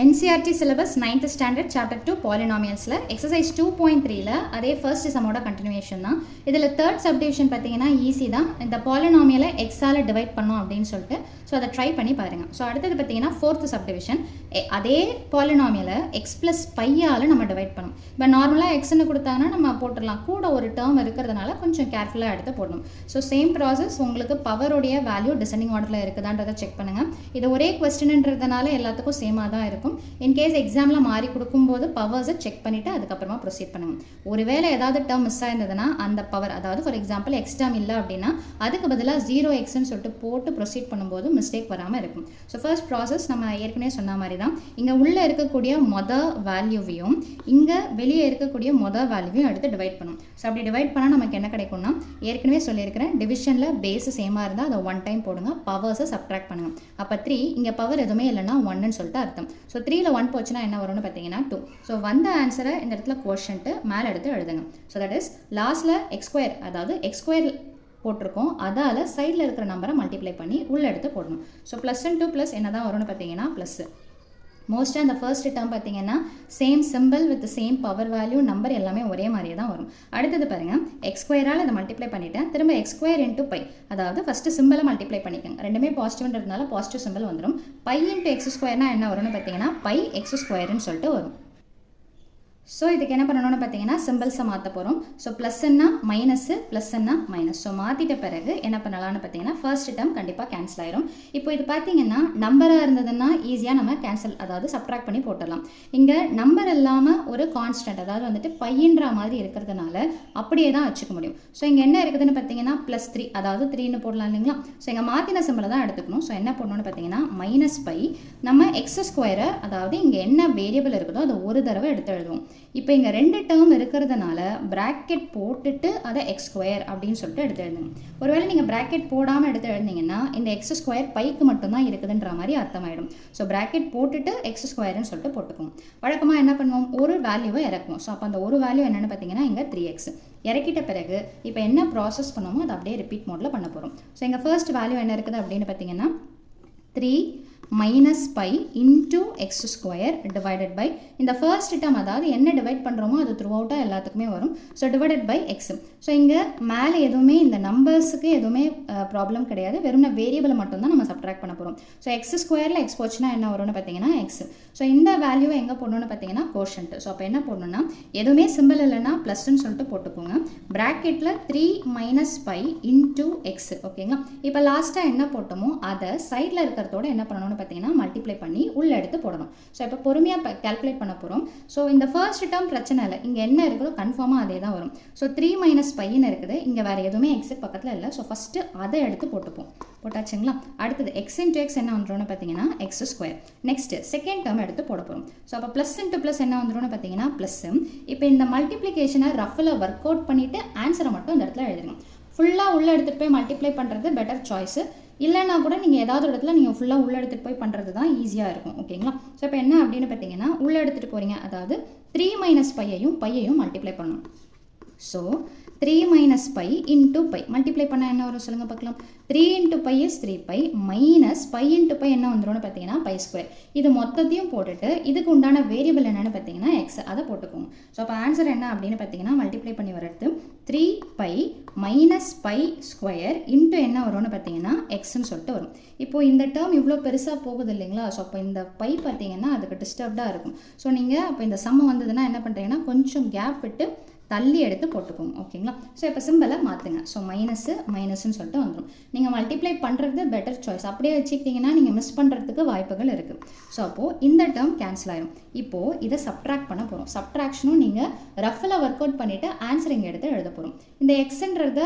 NCERT syllabus 9th standard chapter 2 polynomials exercise 2.3 அதே first sumோட continuation தான். இதில் third subdivision பார்த்தீங்கன்னா ஈஸி தான். இந்த பாலினாமியலை எக்ஸால் டிவைட் பண்ணோம் அப்படின்னு சொல்லிட்டு ஸோ அதை ட்ரை பண்ணி பாருங்கள். ஸோ அடுத்தது பார்த்தீங்கன்னா ஃபோர்த் சப்டிவிஷன் அதே பாலினாமியலை எக்ஸ் ப்ளஸ் பையால் நம்ம டிவைட் பண்ணணும். இப்போ நார்மலாக எக்ஸ்ன்னு கொடுத்தாங்கன்னா நம்ம போட்டுடலாம், கூட ஒரு டேர்ம் இருக்கிறதுனால கொஞ்சம் கேர்ஃபுல்லாக எடுத்து போடணும். ஸோ சேம் ப்ராசஸ், உங்களுக்கு பவருடைய வேல்யூ டிசெண்டிங் ஆர்டரில் இருக்குதான்றதை செக் பண்ணுங்கள். இது ஒரே கொஸ்டின்ன்றதுனால எல்லாத்துக்கும் சேமாக தான் இருக்கும். இன்கேஸ் எக்ஸாமில் மாறி கொடுக்கும்போது பவர்ஸை செக் பண்ணிவிட்டு அதுக்கப்புறமா ப்ரொசீட் பண்ணுங்கள். ஒருவேளை ஏதாவது டேர்ம் மிஸ் ஆயிருந்ததுன்னா அந்த பவர், அதாவது ஃபார் எக்ஸாம்பிள் எக்ஸ் டேர்ம் இல்லை அப்படின்னா அதுக்கு பதிலாக 0x சொல்லிட்டு போட்டு ப்ரொசீட் பண்ணும்போது மிஸ்டேக் வராமல் இருக்கும். ஸோ ஃபர்ஸ்ட் ப்ராசஸ் நம்ம ஏற்கனவே சொன்ன மாதிரி தான். இங்கே உள்ளே இருக்கக்கூடிய மொதல் வேல்யூவையும் இங்கே வெளியே இருக்கக்கூடிய மொதல் வேல்யூவையும் எடுத்து டிவைட் பண்ணும். ஸோ அப்படி டிவைட் பண்ணால் நமக்கு என்ன கிடைக்கும்னா, ஏற்கனவே சொல்லியிருக்கிறேன், டிவிஷனில் பேஸ் சேமாக இருந்தால் அதை 1 டைம் போடுங்க, பவர்ஸை சப்ட்ராக்ட் பண்ணுங்கள். அப்போ 3, இங்கே பவர் எதுவுமே இல்லைன்னா 1ன்னு சொல்லிட்டு அர்த்தம். ஸோ 3ல் 1 போச்சுன்னா என்ன வரும்னு பார்த்தீங்கன்னா 2. ஸோ வந்த ஆன்சரை இந்த இடத்துல கோஷன்ட்டு மேலே எடுத்து எழுதுங்க. ஸோ தட் இஸ் லாஸ்ட்டில் x2, அதாவது x2 போட்டிருக்கோம், அதால் சைடில் இருக்கிற நம்பரை மல்டிப்ளை பண்ணி உள்ளே எடுத்து போடணும். ஸோ ப்ளஸ் இன்டூ ப்ளஸ் என்ன தான் வரும்னு பார்த்தீங்கன்னா ப்ளஸ்ஸு. மோஸ்ட்டாக இந்த ஃபர்ஸ்ட் டேர்ம் பார்த்தீங்கன்னா same simple with same power value number எல்லாமே ஒரே மாதிரியே தான் வரும். அடுத்தது பாருங்கள், x2ஆல் அதை மல்டிப்ளை பண்ணிவிட்டேன், திரும்ப x2 இன்ட்டு பை, அதாவது ஃபஸ்ட்டு சிம்பிளை மல்டிப்ளை பண்ணிக்கோங்க. ரெண்டுமே பாசிட்டிவ்ன்றதுனால பாசிட்டிவ் சிம்பிள் வந்துடும். பை இன்ட்டு x2 என்ன வரும்னு பார்த்தீங்கன்னா பை x2ன்னு சொல்லிட்டு வரும். ஸோ இதுக்கு என்ன பண்ணணும்னு பார்த்தீங்கன்னா சிம்பிள்ஸை மாற்ற போகிறோம். ஸோ ப்ளஸ்ன்னா மைனஸு, ப்ளஸ்ன்னா மைனஸ். ஸோ மாற்றிட்ட பிறகு என்ன பண்ணலாம்னு பார்த்தீங்கன்னா ஃபர்ஸ்ட் டேர்ம் கண்டிப்பாக கேன்சல் ஆயிரும். இப்போ இது பார்த்தீங்கன்னா நம்பராக இருந்ததுன்னா ஈஸியாக நம்ம கேன்சல், அதாவது சப்ட்ராக்ட் பண்ணி போட்டுடலாம். இங்கே நம்பர் இல்லாமல் ஒரு கான்ஸ்டன்ட், அதாவது வந்துட்டு பையன்ற மாதிரி இருக்கிறதுனால அப்படியே தான் வச்சுக்க முடியும். ஸோ இங்கே என்ன இருக்குதுன்னு பார்த்தீங்கன்னா +3, அதாவது 3ன்னு போடலாம் இல்லைங்களா. ஸோ இங்கே மாற்றின சிம்பிளை தான் எடுத்துக்கணும். ஸோ என்ன பண்ணணும்னு பார்த்தீங்கன்னா -π, நம்ம x2, அதாவது இங்கே என்ன வேரியபிள் இருக்குதோ அதை ஒரு தடவை எடுத்து எழுதுவோம். இப்போ இங்கே 2 டேர்ம் இருக்கிறதுனால பிராக்கெட் போட்டுட்டு அதை x2 அப்படின்னு சொல்லிட்டு எடுத்து எழுதுங்க. ஒருவேளை நீங்கள் பிராக்கெட் போடாமல் எடுத்து எழுதிங்கன்னா இந்த x2 பைக்கு மட்டும்தான் இருக்குதுன்ற மாதிரி அர்த்தமாயிடும். ஸோ பிராக்கெட் போட்டுட்டு x2ன்னு சொல்லிட்டு போட்டுக்குவோம். வழக்கமாக என்ன பண்ணுவோம், ஒரு வேல்யூவை இறக்குவோம். ஸோ அப்போ அந்த ஒரு வேல்யூ என்னென்னு பார்த்தீங்கன்னா இங்கே 3x. இறக்கிட்ட பிறகு இப்போ என்ன ப்ராசஸ் பண்ணுவோமோ அதை அப்படியே ரிப்பீட் மோடில் பண்ண போகிறோம். ஸோ எங்கள் ஃபர்ஸ்ட் வேல்யூ என்ன இருக்குது அப்படின்னு பார்த்தீங்கன்னா 3 -π into x2 divided by இந்த ஃபர்ஸ்ட் டேர்ம், அதாவது என்ன டிவைட் பண்ணுறோமோ அது த்ரூ அவுட்டாக எல்லாத்துக்குமே வரும். So divided by x. So இங்கே மேலே எதுவுமே இந்த நம்பர்ஸுக்கு எதுவுமே ப்ராப்ளம் கிடையாது, வெறும் வேரியபிளை மட்டும்தான் நம்ம சப்ட்ராக்ட் பண்ண போகிறோம். ஸோ x2ல் எக்ஸ் போச்சுன்னா என்ன வரும்னு பார்த்தீங்கன்னா எக்ஸ். ஸோ இந்த வேல்யூவை எங்கே போடணும்னு பார்த்தீங்கன்னா கோஷன்ட்டு. ஸோ அப்போ என்ன போடணும்னா, எதுவுமே சிம்பிள் இல்லைன்னா ப்ளஸ்ன்னு சொல்லிட்டு போட்டுக்கோங்க. ப்ராக்கெட்டில் 3 -π into x. ஓகேங்களா. இப்போ லாஸ்ட்டாக என்ன போட்டோமோ அதை சைடில் இருக்கிறதோட என்ன பண்ணணும்னு பார்த்தீங்கன்னா மல்டிப்ளை பண்ணி உள்ள எடுத்து போடணும். ஸோ இப்போ பொறுமையாக கால்குலேட் பண்ண போகிறோம். ஸோ இந்த ஃபர்ஸ்ட் டேர்ம் பிரச்சனை இல்லை, இங்கே என்ன இருக்குதோ கன்ஃபார்மாக அதே தான் வரும். ஸோ 3 -πன்னு இருக்குது, இங்கே வேறு எதுவுமே எக்ஸுக்கு பக்கத்தில் இல்லை. ஸோ ஃபஸ்ட்டு அதை எடுத்து போட்டுப்போம். போட்டாச்சுங்களா. அடுத்தது x இன்ட்டு எக்ஸ் என்ன வந்துடும்னு பார்த்தீங்கன்னா x2. நெக்ஸ்ட்டு செகண்ட் டேர்ம் எடுத்து போட போகிறோம். ஸோ அப்போ ப்ளஸ் இன்ட்டு ப்ளஸ் என்ன வந்துடும்னு பார்த்தீங்கன்னா ப்ளஸ்ஸு. இப்போ இந்த மல்டிப்ளிகேஷனை ரஃபில் ஒர்க் அவுட் பண்ணிவிட்டு ஆன்சரை மட்டும் இந்த இடத்துல எழுதுங்க. ஃபுல்லாக உள்ளே எடுத்துகிட்டு போய் மல்டிப்ளை பண்ணுறது பெட்டர் சாய்ஸு. இல்லைன்னா கூட நீங்கள் ஏதாவது இடத்துல நீங்கள் ஃபுல்லாக உள்ளே எடுத்துகிட்டு போய் பண்ணுறது தான் ஈஸியாக இருக்கும். ஓகேங்களா. ஸோ இப்போ என்ன அப்படின்னு பார்த்தீங்கன்னா உள்ளே எடுத்துகிட்டு போகிறீங்க, அதாவது 3 -πயையும் பையையும் மல்டிப்ளை பண்ணணும். ஸோ 3 -π into π மல்டிப்ளை பண்ணால் என்ன வரும் சொல்லுங்கள் பார்க்கலாம். 3 into π is 3π -π into π என்ன வந்துடும்னு பார்த்தீங்கன்னா π². இது மொத்தத்தையும் போட்டுட்டு இதுக்கு உண்டான வேரியபிள் என்னென்னு பார்த்தீங்கன்னா எக்ஸ், அதை போட்டுக்கோங்க. ஸோ அப்போ ஆன்சர் என்ன அப்படின்னு பார்த்தீங்கன்னா மல்டிப்ளை பண்ணி வரது 3π -π² இன்ட்டு என்ன வரும்னு பார்த்தீங்கன்னா எக்ஸ்ன்னு சொல்லிட்டு வரும். இப்போது இந்த டேர்ம் இவ்வளோ பெருசாக போகுது இல்லைங்களா. ஸோ அப்போ இந்த பை பார்த்தீங்கன்னா அதுக்கு டிஸ்டர்ப்டாக இருக்கும். ஸோ நீங்கள் அப்போ இந்த சம்ம வந்ததுன்னா என்ன பண்ணுறீங்கன்னா கொஞ்சம் கேப் விட்டு தள்ளி எடுத்து போட்டுக்கோங்க. ஓகேங்களா. ஸோ இப்போ சிம்பிளை மாற்றுங்க. ஸோ மைனஸ்ன்னு சொல்லிட்டு வந்துடும். நீங்கள் மல்டிப்ளை பண்ணுறது பெட்டர் சாய்ஸ். அப்படியே வச்சுக்கிட்டிங்கன்னா நீங்கள் மிஸ் பண்ணுறதுக்கு வாய்ப்புகள் இருக்குது. ஸோ அப்போது இந்த டேர்ம் கேன்சல் ஆயிடும். இப்போது இதை சப்ட்ராக்ட் பண்ண போகிறோம். சப்ட்ராக்ஷனும் நீங்கள் ரஃபில் ஒர்க் அவுட் பண்ணிவிட்டு ஆன்சர் இங்கே எடுத்து எழுத போகிறோம். இந்த எக்ஸுன்றத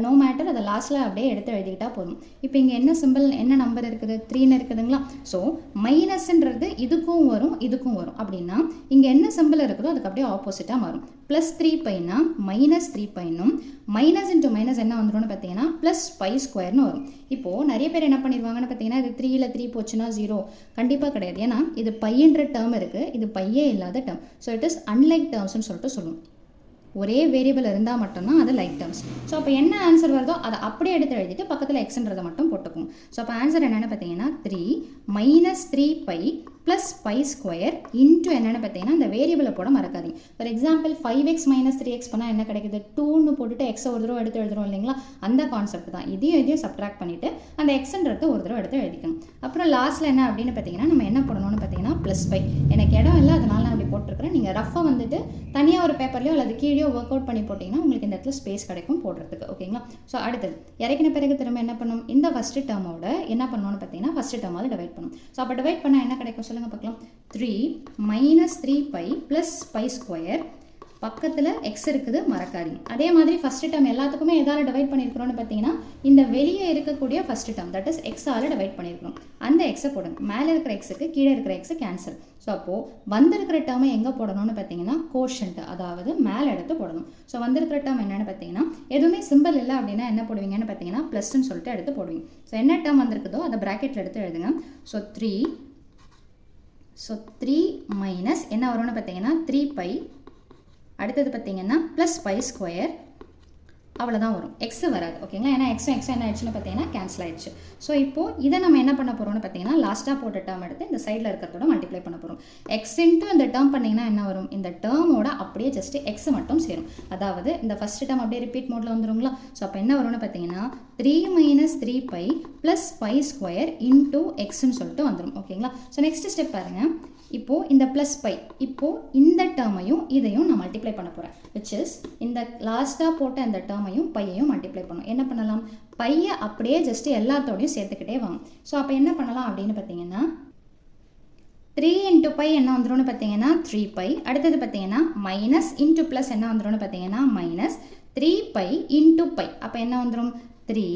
நோ மேட்டர், அதை லாஸ்ட்டில் அப்படியே எடுத்து எழுதிக்கிட்டால் போதும். இப்போ இங்கே என்ன சிம்பிள், என்ன நம்பர் இருக்குது, 3ன்னு இருக்குதுங்களா. ஸோ மைனஸ்ன்றது இதுக்கும் வரும் இதுக்கும் வரும். அப்படின்னா இங்கே என்ன சிம்பிள் இருக்குதோ அதுக்கு அப்படியே ஆப்போசிட்டாக மாறும். +3πனா -3πன்னும் மைனஸ் இன்ட்டு மைனஸ் என்ன வந்துடும்னு பார்த்தீங்கன்னா +π² வரும். இப்போது நிறைய பேர் என்ன பண்ணிடுவாங்கன்னு பார்த்தீங்கன்னா இது 3ல் 3 போச்சுன்னா 0. கண்டிப்பாக கிடையாது. ஏன்னா இது பையன்ற டேர்ம் இருக்குது, இது பையே இல்லாத term. So it is unlike டேர்ம்ஸ்னு சொல்லிட்டு சொல்லுவோம். ஒரே வேரியபிள் இருந்தால் மட்டும்தான் அது லைக் டேர்ம்ஸ். ஸோ அப்போ என்ன ஆன்சர் வருதோ அதை அப்படியே எடுத்து எழுதிட்டு பக்கத்தில் எக்ஸ்ன்றதை மட்டும் போட்டுக்கும். ஸோ அப்போ ஆன்சர் என்னென்னு பார்த்தீங்கன்னா 3 -3π ப்ளஸ் பை ஸ்கொயர் இன்ட்டு என்னென்னு பார்த்தீங்கன்னா இந்த வேரியபிளை போட மறக்காதீங்க. For example 5x minus 3x பண்ணால் என்ன கிடைக்குது, 2ன்னு போட்டுட்டு எக்ஸை ஒரு தடவை எடுத்து எழுதுறோம் இல்லைங்களா, அந்த கான்செப்ட் தான். இதையும் சப்ட்ராக்ட் பண்ணிவிட்டு அந்த எக்ஸ்ன்றது ஒரு தடவை எடுத்து எழுதிக்கணும். அப்புறம் லாஸ்ட்டில் என்ன அப்படின்னு பார்த்தீங்கன்னா நம்ம என்ன போடணும்னு பார்த்தீங்கன்னா ப்ளஸ் பை. எனக்கு இடம் இல்லை அதனால நான் அப்படி போட்டிருக்கிறேன். நீங்கள் ரஃபாக வந்துட்டு தனியாக ஒரு பேப்பர்லையோ அல்லது கீழேயோ ஒர்க் அவுட் பண்ணி போட்டிங்கன்னா உங்களுக்கு இந்த இடத்துல ஸ்பேஸ் கிடைக்கும் போடுறதுக்கு. ஓகேங்களா. ஸோ அடுத்தது இறக்கின பிறகு திரும்ப என்ன பண்ணும், இந்த ஃபஸ்ட்டு டேர்மோட என்ன பண்ணணும்னு பார்த்தீங்கன்னா ஃபஸ்ட்டு டேர்மாவது டிவைட் பண்ணும். ஸோ அப்போ டிவைட் பண்ணால் என்ன கிடைக்கும் சொல்லுங்கள் பார்க்கலாம். 3 மைனஸ் 3π ப்ளஸ் பை ஸ்கொயர், பக்கத்தில் எக்ஸ் இருக்குது மறக்காதீங்க. அதே மாதிரி ஃபஸ்ட்டு டேர்ம் எல்லாத்துக்குமே எதால் டிவைட் பண்ணியிருக்கிறோன்னு பார்த்தீங்கன்னா இந்த வெளியே இருக்கக்கூடிய ஃபஸ்ட்டு டேர்ம் தட் இஸ் எக்ஸால் டிவைட் பண்ணியிருக்கிறோம். அந்த எக்ஸை போடுங்க. மேலே இருக்கிற எக்ஸுக்கு கீழே இருக்கிற எக்ஸு கேன்சல். ஸோ அப்போது வந்திருக்கிற டேர்மை எங்கே போடணும்னு பார்த்தீங்கன்னா கோஷன்ட், அதாவது மேலே எடுத்து போடணும். ஸோ வந்திருக்கிற டேர்ம் என்னென்னு பார்த்தீங்கன்னா எதுவுமே சிம்பிள் இல்லை அப்படின்னா என்ன போடுவீங்கன்னு பார்த்தீங்கன்னா ப்ளஸ்ன்னு சொல்லிட்டு எடுத்து போடுவீங்க. ஸோ என்ன டேர்ம் வந்திருக்குதோ அதை ப்ராக்கெட்டில் எடுத்து எழுதுங்க. ஸோ 3 மைனஸ் என்ன வரும்னு பார்த்தீங்கன்னா 3π, அடுத்தது பார்த்தீங்கன்னா ப்ளஸ் பை ஸ்கொயர், அவ்வளோதான் வரும். எக்ஸ் வராது. ஓகேங்களா. ஏன்னா எக்ஸும் என்ன ஆயிடுச்சுன்னு பார்த்தீங்கன்னா கேன்சல் ஆயிடுச்சு. ஸோ இப்போது இதை நம்ம என்ன பண்ண போகிறோம்னு பார்த்தீங்கன்னா லாஸ்ட்டாக போட்ட டேர்ம் எடுத்து இந்த சைடில் இருக்கிறதோட மல்டிப்ளை பண்ண போகிறோம். எக்ஸ் இன்ட்டு இந்த டேர்ம் பண்ணிங்கன்னா என்ன வரும், இந்த டேர்மோட அப்படியே ஜஸ்ட் எக்ஸ் மட்டும் சேரும். அதாவது இந்த ஃபஸ்ட்டு டேர்ம் அப்படியே ரிப்பீட் மோடில் வந்துருங்களா. ஸோ அப்போ என்ன வரும்னு பார்த்தீங்கன்னா 3 minus 3π plus pi square into எக்ஸ்ன்னு சொல்லிட்டு வந்துடும். ஓகேங்களா. ஸோ நெக்ஸ்ட் ஸ்டெப் பாருங்கள். இப்போது இந்த ப்ளஸ் பை, இப்போது இந்த டேர்மையும் இதையும் நான் மல்டிப்ளை பண்ண போகிறேன். விச் இஸ் இந்த லாஸ்ட்டாக போட்ட இந்த டேர்மையும் பையையும் மல்டிப்ளை பண்ணணும். என்ன பண்ணலாம், பையை அப்படியே ஜஸ்ட் எல்லாத்தோடையும் சேர்த்துக்கிட்டே வாங்க. ஸோ அப்போ என்ன பண்ணலாம் அப்படின்னு பார்த்தீங்கன்னா 3 இன்ட்டு பை என்ன வந்துடும்னு பார்த்தீங்கன்னா 3π, அடுத்தது பார்த்தீங்கன்னா மைனஸ் இன்ட்டு ப்ளஸ் என்ன வந்துடும்னு பார்த்தீங்கன்னா மைனஸ் 3π இன்ட்டு பை. அப்போ என்ன வந்துடும் 3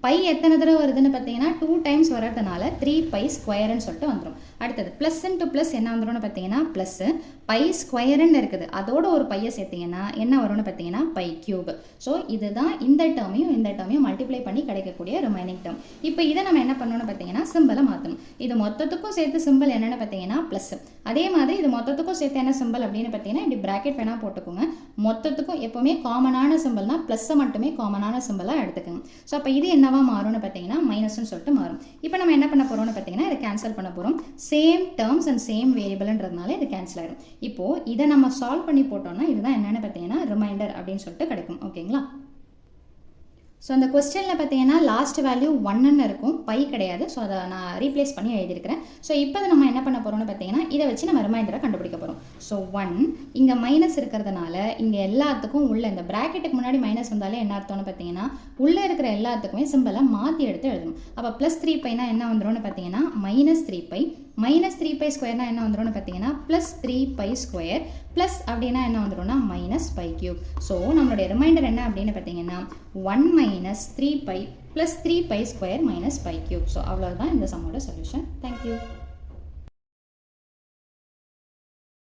பை எத்தனை தடவை வருதுன்னு பார்த்தீங்கன்னா 2 டைம்ஸ் வரதுனால 3π ஸ்கொயர்னு சொல்லிட்டு வந்துடும். அடுத்தது ப்ளஸ் இன்ட்டு ப்ளஸ் என்ன வந்துடும்னு பார்த்தீங்கன்னா ப்ளஸ்ஸு பை ஸ்கொயர்னு இருக்குது, அதோட ஒரு பையை சேர்த்திங்கன்னா என்ன வரும்னு பார்த்தீங்கன்னா பை கியூப். ஸோ இதுதான் இந்த டேர்மையும் மல்டிப்ளை பண்ணி கிடைக்கக்கூடிய ரிமைனிங் டேர்ம். இப்போ இதை நம்ம என்ன பண்ணணும்னு பார்த்தீங்கன்னா சிம்பிளை மாற்றணும். இது மொத்தத்துக்கும் சேர்த்து சிம்பிள் என்னென்னு பார்த்தீங்கன்னா ப்ளஸ். அதே மாதிரி இது மொத்தத்துக்கும் சேர்த்து என்ன சிம்பிள் அப்படின்னு பார்த்தீங்கன்னா இப்படி ப்ராக்கெட் வேணால் போட்டுக்கோங்க. மொத்தத்துக்கும் எப்போவுமே காமனான சிம்பிள்னா ப்ளஸ்ஸை மட்டுமே காமனான சிம்பிளாக எடுத்துக்கோங்க. ஸோ அப்போ இது என்னவா மாறும்னு பார்த்தீங்கன்னா மைனஸ்ன்னு சொல்லிட்டு மாறும். இப்போ நம்ம என்ன பண்ண போகிறோம்னு பார்த்தீங்கன்னா இதை கேன்சல் பண்ண போகிறோம். சேம் டேர்ம்ஸ் அண்ட் சேம் வேரியபிள்ன்றதுனால இது கேன்சல் ஆகிடும். இப்போது இதை நம்ம சால்வ் பண்ணி போட்டோம்னா இதுதான் என்னென்னு பார்த்தீங்கன்னா ரிமைண்டர் அப்படின்னு சொல்லிட்டு கிடைக்கும். ஓகேங்களா. ஸோ அந்த கொஸ்டினில் பார்த்தீங்கன்னா லாஸ்ட் வேல்யூ 1ன்னு இருக்கும், பை கிடையாது. ஸோ அதை நான் ரீப்ளேஸ் பண்ணி எழுதியிருக்கிறேன். ஸோ இப்போ நம்ம என்ன பண்ண போகிறோம்னு பார்த்தீங்கன்னா இதை வச்சு நம்ம ரிமைண்டரை கண்டுபிடிக்க போகிறோம். ஸோ 1 இங்கே மைனஸ் இருக்கிறதுனால இங்கே எல்லாத்துக்கும் உள்ள இந்த ப்ராக்கெட்டுக்கு முன்னாடி மைனஸ் வந்தாலே என்ன அர்த்தம்னு பார்த்தீங்கன்னா உள்ளே இருக்கிற எல்லாத்துக்குமே சிம்பிளை மாற்றி எடுத்து எழுதணும். அப்போ ப்ளஸ் 3πனா என்ன வந்துடும்னு பார்த்தீங்கன்னா மைனஸ் 3π, மைனஸ் 3π ஸ்கொயர்னா என்ன வந்துடும்னு பார்த்தீங்கன்னா ப்ளஸ் 3π ஸ்கொயர், ப்ளஸ் அப்படின்னா என்ன வந்துடும்னா மைனஸ் பை கியூப். ஸோ நம்மளுடைய ரிமைண்டர் என்ன அப்படின்னு பார்த்தீங்கன்னா 1 minus 3π plus 3π square minus pi cube. So அவ்வளோதான் இந்த சம்மோட சொல்யூஷன். தேங்க்யூ.